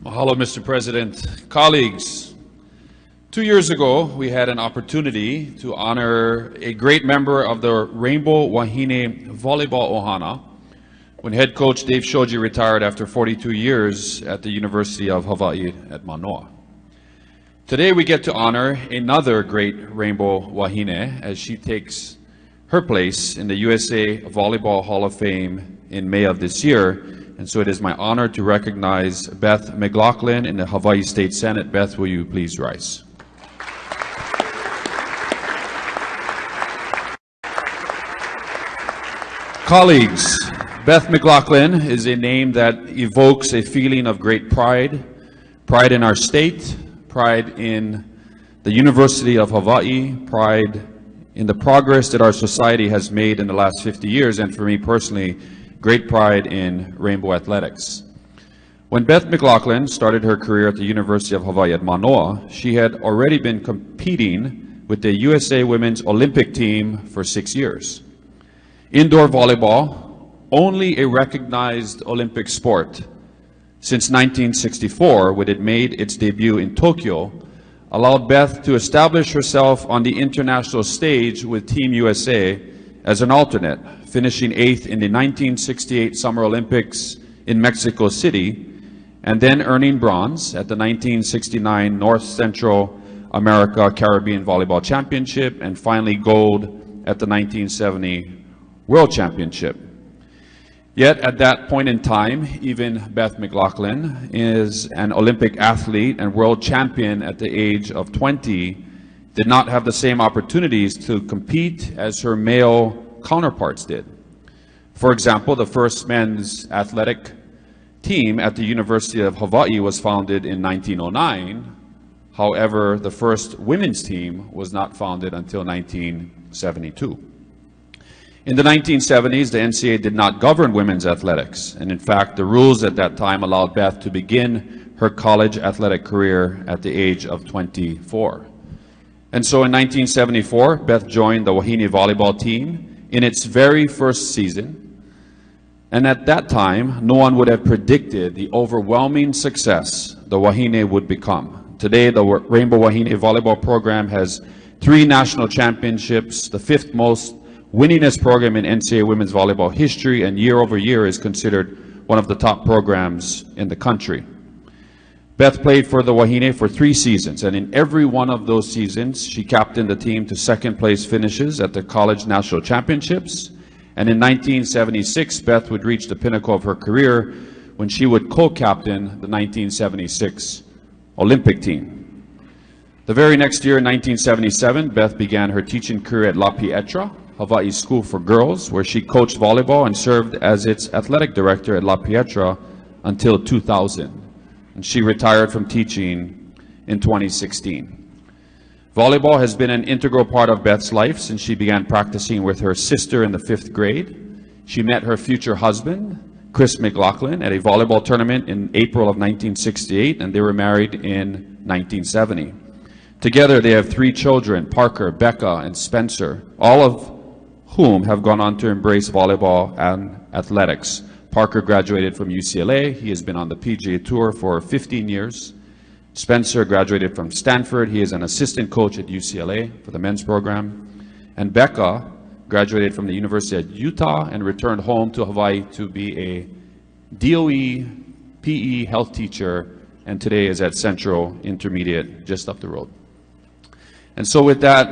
Mahalo, Mr. President. Colleagues, 2 years ago, we had an opportunity to honor a great member of the Rainbow Wahine Volleyball Ohana when head coach Dave Shoji retired after 42 years at the University of Hawaii at Manoa. Today, we get to honor another great Rainbow Wahine as she takes her place in the USA Volleyball Hall of Fame in May of this year. And so it is my honor to recognize Beth McLachlin in the Hawaii State Senate. Beth, will you please rise? Colleagues, Beth McLachlin is a name that evokes a feeling of great pride, pride in our state, pride in the University of Hawaii, pride in the progress that our society has made in the last 50 years, and for me personally, great pride in rainbow athletics. When Beth McLachlin started her career at the University of Hawaii at Manoa, she had already been competing with the USA Women's Olympic team for 6 years. Indoor volleyball, only a recognized Olympic sport since 1964, when it made its debut in Tokyo, allowed Beth to establish herself on the international stage with Team USA as an alternate, finishing 8th in the 1968 Summer Olympics in Mexico City, and then earning bronze at the 1969 North Central America Caribbean Volleyball Championship, and finally gold at the 1970 World Championship. Yet at that point in time, even Beth McLachlin is an Olympic athlete and world champion at the age of 20, did not have the same opportunities to compete as her male counterparts did. For example, the first men's athletic team at the University of Hawaii was founded in 1909. However, the first women's team was not founded until 1972. In the 1970s, the NCAA did not govern women's athletics, and in fact, the rules at that time allowed Beth to begin her college athletic career at the age of 24. And so in 1974, Beth joined the Wahine volleyball team in its very first season. And at that time, no one would have predicted the overwhelming success the Wahine would become. Today, the Rainbow Wahine volleyball program has 3 national championships, the 5th most winningest program in NCAA women's volleyball history, and year over year is considered one of the top programs in the country. Beth played for the Wahine for 3 seasons, and in every one of those seasons, she captained the team to second place finishes at the college national championships. And in 1976, Beth would reach the pinnacle of her career when she would co-captain the 1976 Olympic team. The very next year, in 1977, Beth began her teaching career at La Pietra, Hawaii School for Girls, where she coached volleyball and served as its athletic director at La Pietra until 2000. And she retired from teaching in 2016. Volleyball has been an integral part of Beth's life since she began practicing with her sister in the 5th grade. She met her future husband, Chris McLachlin, at a volleyball tournament in April of 1968, and they were married in 1970. Together, they have 3 children, Parker, Becca, and Spencer, all of whom have gone on to embrace volleyball and athletics. Parker graduated from UCLA. He has been on the PGA Tour for 15 years. Spencer graduated from Stanford. He is an assistant coach at UCLA for the men's program. And Becca graduated from the University of Utah and returned home to Hawaii to be a DOE PE health teacher, and today is at Central Intermediate just up the road. And so with that,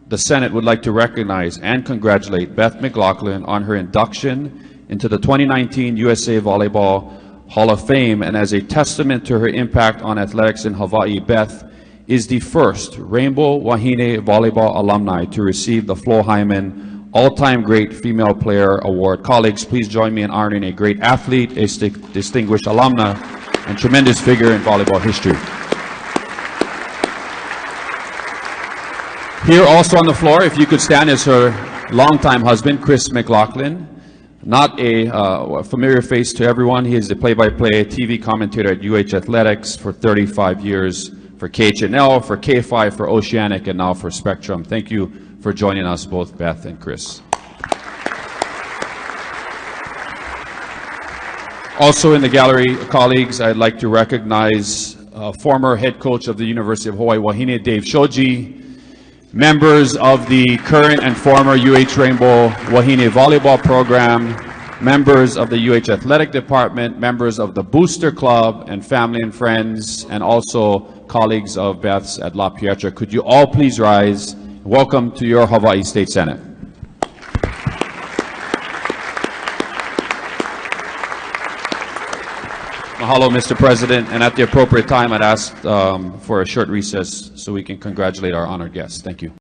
the Senate would like to recognize and congratulate Beth McLachlin on her induction into the 2019 USA Volleyball Hall of Fame. And as a testament to her impact on athletics in Hawaii, Beth is the first Rainbow Wahine Volleyball alumni to receive the Flo Hyman All-Time Great Female Player Award. Colleagues, please join me in honoring a great athlete, a distinguished alumna, and tremendous figure in volleyball history. Here also on the floor, if you could stand, is her longtime husband, Chris McLachlin. Not a familiar face to everyone. He is the play-by-play TV commentator at UH Athletics for 35 years, for KHNL, for K5, for Oceanic, and now for Spectrum. Thank you for joining us, both Beth and Chris. Also in the gallery, colleagues, I'd like to recognize former head coach of the University of Hawaii, Wahine Dave Shoji, members of the current and former UH Rainbow Wahine volleyball program, members of the UH Athletic Department, members of the Booster Club, and family and friends, and also colleagues of Beth's at La Pietra. Could you all please rise? Welcome to your Hawaii State Senate. Mahalo, Mr. President, and at the appropriate time, I'd ask for a short recess so we can congratulate our honored guests. Thank you.